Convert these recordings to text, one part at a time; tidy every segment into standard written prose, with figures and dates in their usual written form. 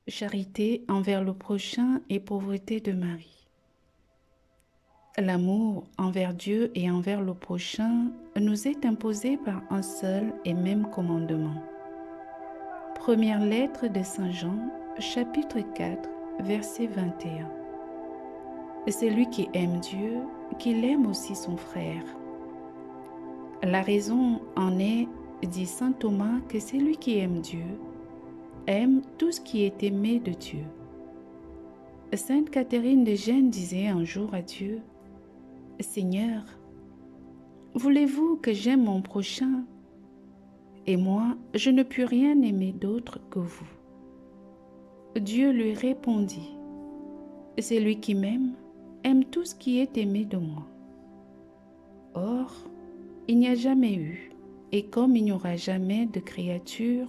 Charité envers le prochain et pauvreté de Marie. L'amour envers Dieu et envers le prochain nous est imposé par un seul et même commandement. Première lettre de Saint Jean, chapitre 4, verset 21. Celui qui aime Dieu, qu'il aime aussi son frère. La raison en est, dit saint Thomas, que celui qui aime Dieu aime tout ce qui est aimé de Dieu. Sainte Catherine de Gênes disait un jour à Dieu, « Seigneur, voulez-vous que j'aime mon prochain? Et moi, je ne puis rien aimer d'autre que vous. » Dieu lui répondit, « Celui qui m'aime aime tout ce qui est aimé de moi. » Or, il n'y a jamais eu, et comme il n'y aura jamais de créature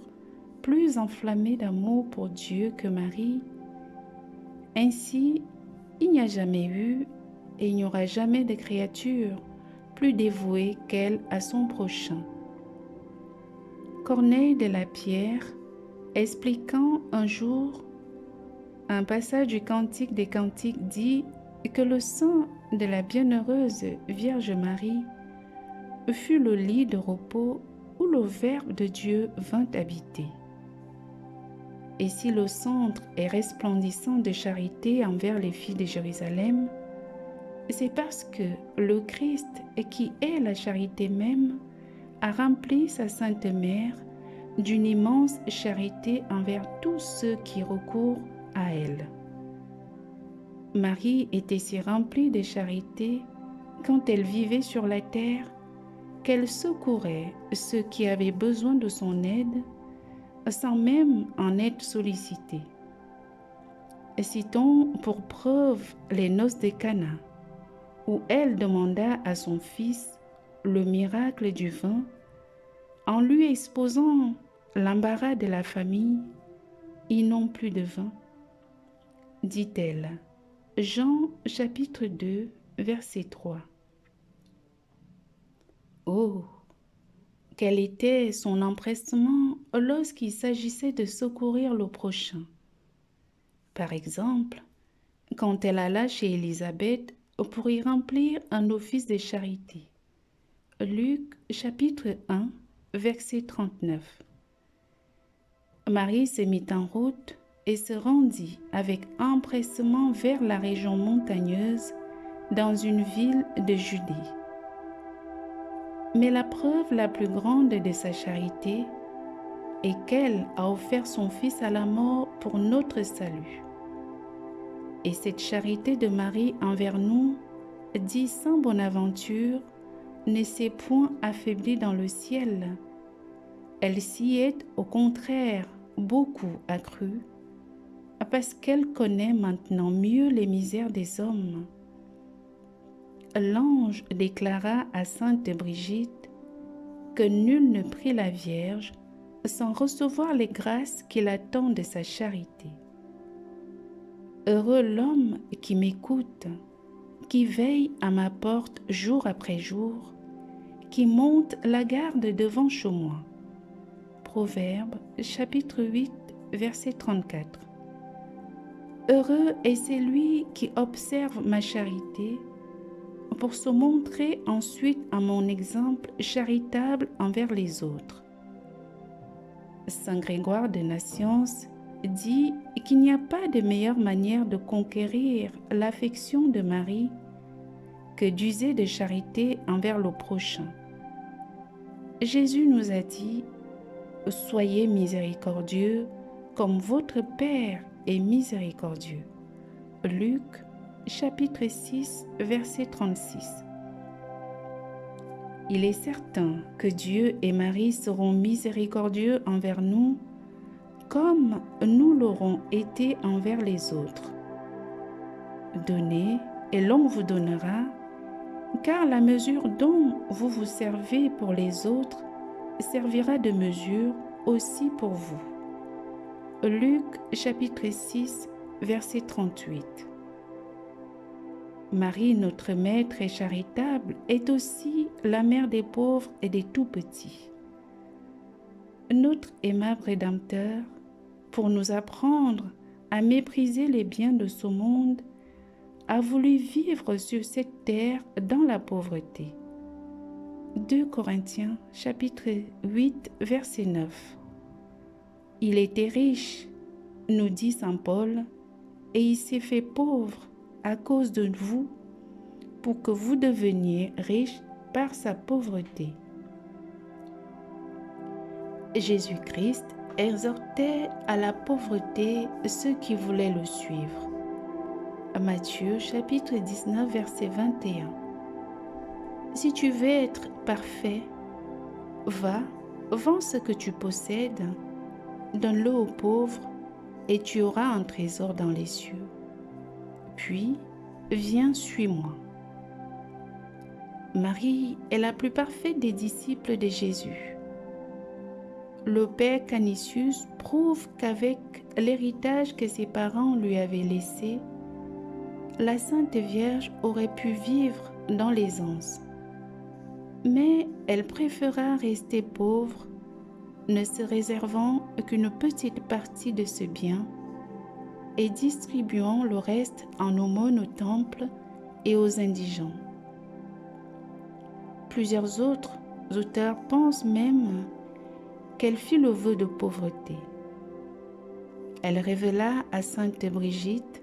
plus enflammée d'amour pour Dieu que Marie, ainsi, il n'y a jamais eu, et il n'y aura jamais de créature plus dévouée qu'elle à son prochain. Corneille de la Pierre, expliquant un jour un passage du Cantique des Cantiques, dit que le sein de la bienheureuse Vierge Marie fut le lit de repos où le Verbe de Dieu vint habiter. Et si le centre est resplendissant de charité envers les filles de Jérusalem, c'est parce que le Christ, qui est la charité même, a rempli sa Sainte Mère d'une immense charité envers tous ceux qui recourent à elle. Marie était si remplie de charité quand elle vivait sur la terre qu'elle secourait ceux qui avaient besoin de son aide sans même en être sollicitée. Citons pour preuve les noces de Cana, où elle demanda à son fils le miracle du vin en lui exposant l'embarras de la famille. Ils n'ont plus de vin, dit-elle. Jean chapitre 2, verset 3. Oh, quel était son empressement lorsqu'il s'agissait de secourir le prochain. Par exemple, quand elle alla chez Élisabeth pour y remplir un office de charité. Luc chapitre 1, verset 39. Marie se mit en route et se rendit avec empressement vers la région montagneuse dans une ville de Judée. Mais la preuve la plus grande de sa charité est qu'elle a offert son Fils à la mort pour notre salut. Et cette charité de Marie envers nous, dit saint Bonaventure, ne s'est point affaiblie dans le ciel. Elle s'y est au contraire beaucoup accrue, parce qu'elle connaît maintenant mieux les misères des hommes. L'ange déclara à sainte Brigitte que nul ne prie la Vierge sans recevoir les grâces qu'il attend de sa charité. Heureux l'homme qui m'écoute, qui veille à ma porte jour après jour, qui monte la garde devant chez moi. Proverbe chapitre 8, verset 34. Heureux est celui qui observe ma charité pour se montrer ensuite à mon exemple charitable envers les autres. Saint Grégoire de Nazianze dit qu'il n'y a pas de meilleure manière de conquérir l'affection de Marie que d'user de charité envers le prochain. Jésus nous a dit « Soyez miséricordieux comme votre Père est miséricordieux ». Luc chapitre 6, verset 36. Il est certain que Dieu et Marie seront miséricordieux envers nous comme nous l'aurons été envers les autres. Donnez et l'on vous donnera, car la mesure dont vous vous servez pour les autres servira de mesure aussi pour vous. Luc chapitre 6, verset 38. Marie, notre maître et charitable, est aussi la mère des pauvres et des tout-petits. Notre aimable Rédempteur, pour nous apprendre a méprisé les biens de ce monde, a voulu vivre sur cette terre dans la pauvreté. 2 Corinthiens chapitre 8 verset 9. Il était riche, nous dit saint Paul, et il s'est fait pauvre à cause de vous, pour que vous deveniez riches par sa pauvreté. Jésus-Christ exhortait à la pauvreté ceux qui voulaient le suivre. Matthieu chapitre 19 verset 21. Si tu veux être parfait, va, vends ce que tu possèdes, donne-le aux pauvres et tu auras un trésor dans les cieux. Puis, viens, suis-moi. Marie est la plus parfaite des disciples de Jésus. Le père Canisius prouve qu'avec l'héritage que ses parents lui avaient laissé, la Sainte Vierge aurait pu vivre dans l'aisance. Mais elle préféra rester pauvre, ne se réservant qu'une petite partie de ce bien et distribuant le reste en aumône au temple et aux indigents. Plusieurs autres auteurs pensent même qu'elle fit le vœu de pauvreté. Elle révéla à sainte Brigitte,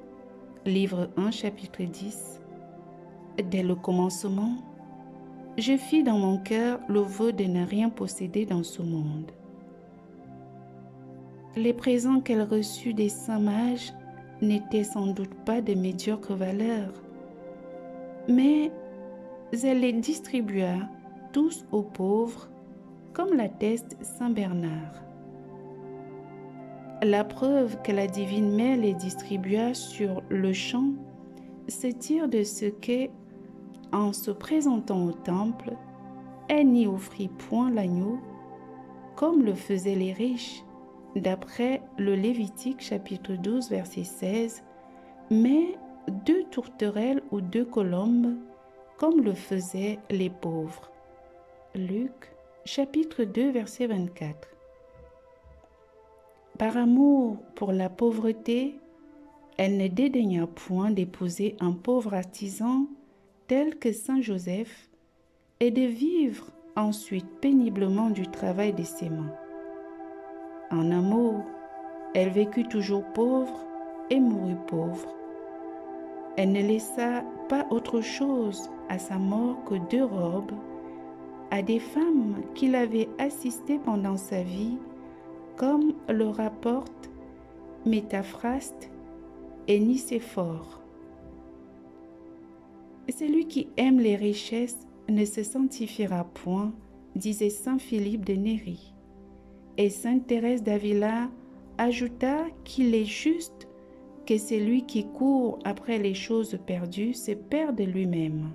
livre 1, chapitre 10, « Dès le commencement, je fis dans mon cœur le vœu de ne rien posséder dans ce monde. » Les présents qu'elle reçut des saints mages n'étaient sans doute pas de médiocre valeur, mais elle les distribua tous aux pauvres, comme l'atteste saint Bernard. La preuve que la divine mère les distribua sur le champ se tire de ce que, en se présentant au temple, elle n'y offrit point l'agneau, comme le faisaient les riches, d'après le Lévitique chapitre 12 verset 16, mais 2 tourterelles ou 2 colombes, comme le faisaient les pauvres. Luc chapitre 2 verset 24. Par amour pour la pauvreté, elle ne dédaigna point d'épouser un pauvre artisan tel que saint Joseph et de vivre ensuite péniblement du travail de ses mains. En amour, elle vécut toujours pauvre et mourut pauvre. Elle ne laissa pas autre chose à sa mort que 2 robes à des femmes qui l'avaient assistée pendant sa vie, comme le rapportent Métaphraste et Nicéphore. Celui qui aime les richesses ne se sanctifiera point, disait saint Philippe de Néri. Et sainte Thérèse d'Avila ajouta qu'il est juste que celui qui court après les choses perdues se perde lui-même.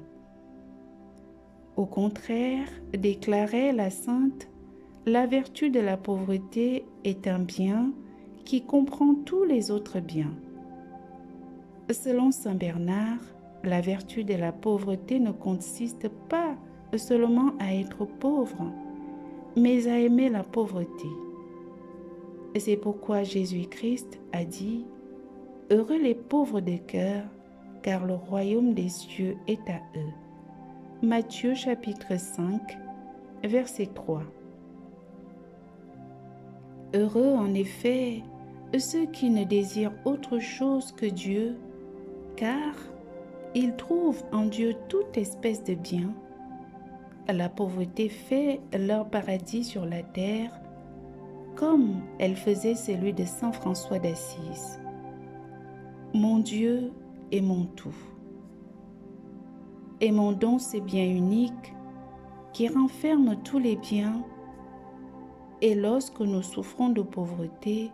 Au contraire, déclarait la sainte, la vertu de la pauvreté est un bien qui comprend tous les autres biens. Selon saint Bernard, la vertu de la pauvreté ne consiste pas seulement à être pauvre, mais à aimer la pauvreté. C'est pourquoi Jésus-Christ a dit « Heureux les pauvres de cœur, car le royaume des cieux est à eux. » Matthieu chapitre 5, verset 3. Heureux en effet ceux qui ne désirent autre chose que Dieu, car ils trouvent en Dieu toute espèce de bien. La pauvreté fait leur paradis sur la terre, comme elle faisait celui de saint François d'Assise. Mon Dieu est mon tout. Et mon don, c'est bien unique qui renferme tous les biens. Et lorsque nous souffrons de pauvreté,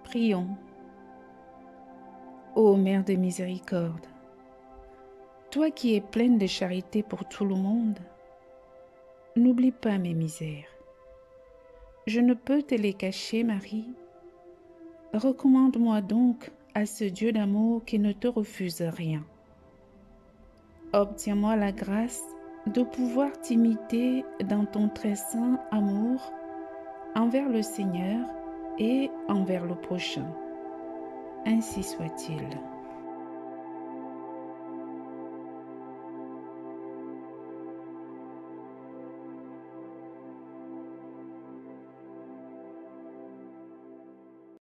prions. Ô Mère de miséricorde, toi qui es pleine de charité pour tout le monde, n'oublie pas mes misères. Je ne peux te les cacher, Marie. Recommande-moi donc à ce Dieu d'amour qui ne te refuse rien. Obtiens-moi la grâce de pouvoir t'imiter dans ton très saint amour envers le Seigneur et envers le prochain. ainsi soit-il.